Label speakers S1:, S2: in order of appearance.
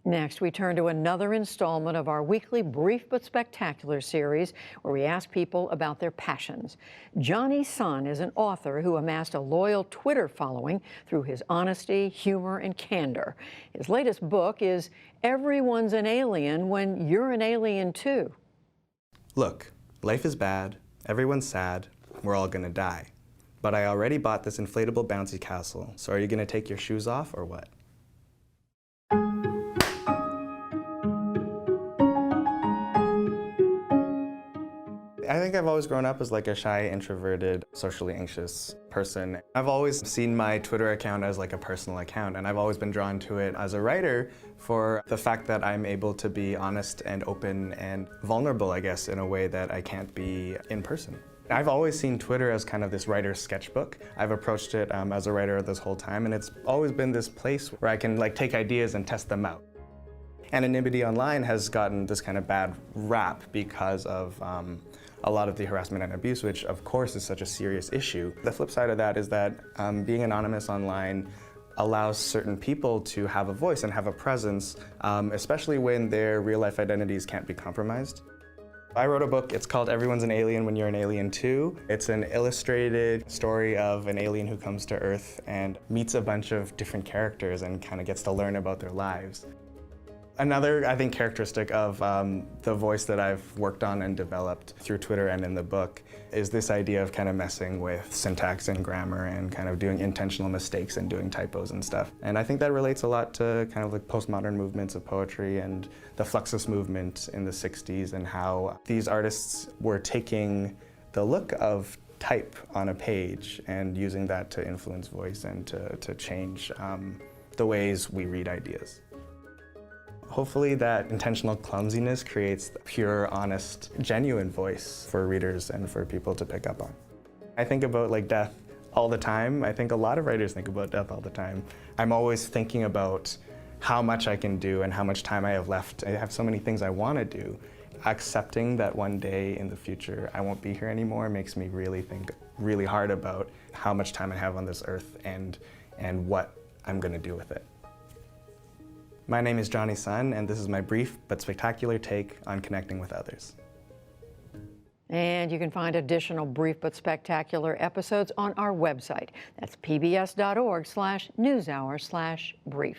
S1: Next, we turn to another installment of our weekly Brief but Spectacular series, where we ask people about their passions. Johnny Sun is an author who amassed a loyal Twitter following through his honesty, humor, and candor. His latest book is Everyone's an Alien When You're an Alien Too.
S2: Look, life is bad, everyone's sad, we're all gonna die. But I already bought this inflatable bouncy castle, so are you gonna take your shoes off or what? I think I've always grown up as like a shy, introverted, socially anxious person. I've always seen my Twitter account as like a personal account, and I've always been drawn to it as a writer for the fact that I'm able to be honest and open and vulnerable, I guess, in a way that I can't be in person. I've always seen Twitter as kind of this writer's sketchbook. I've approached it as a writer this whole time, and it's always been this place where I can like take ideas and test them out. Anonymity online has gotten this kind of bad rap because of a lot of the harassment and abuse, which of course is such a serious issue. The flip side of that is that being anonymous online allows certain people to have a voice and have a presence, especially when their real-life identities can't be compromised. I wrote a book, it's called Everyone's an Alien When You're an Alien Too. It's an illustrated story of an alien who comes to Earth and meets a bunch of different characters and kind of gets to learn about their lives. Another, I think, characteristic of the voice that I've worked on and developed through Twitter and in the book is this idea of kind of messing with syntax and grammar and kind of doing intentional mistakes and doing typos and stuff. And I think that relates a lot to kind of like postmodern movements of poetry and the Fluxus movement in the 60s and how these artists were taking the look of type on a page and using that to influence voice and to change the ways we read ideas. Hopefully that intentional clumsiness creates pure, honest, genuine voice for readers and for people to pick up on. I think about like death all the time. I think a lot of writers think about death all the time. I'm always thinking about how much I can do and how much time I have left. I have so many things I want to do. Accepting that one day in the future I won't be here anymore makes me really think really hard about how much time I have on this earth and what I'm going to do with it. My name is Johnny Sun, and this is my brief but spectacular take on connecting with others.
S1: And you can find additional Brief but Spectacular episodes on our website. That's pbs.org/newshour/brief.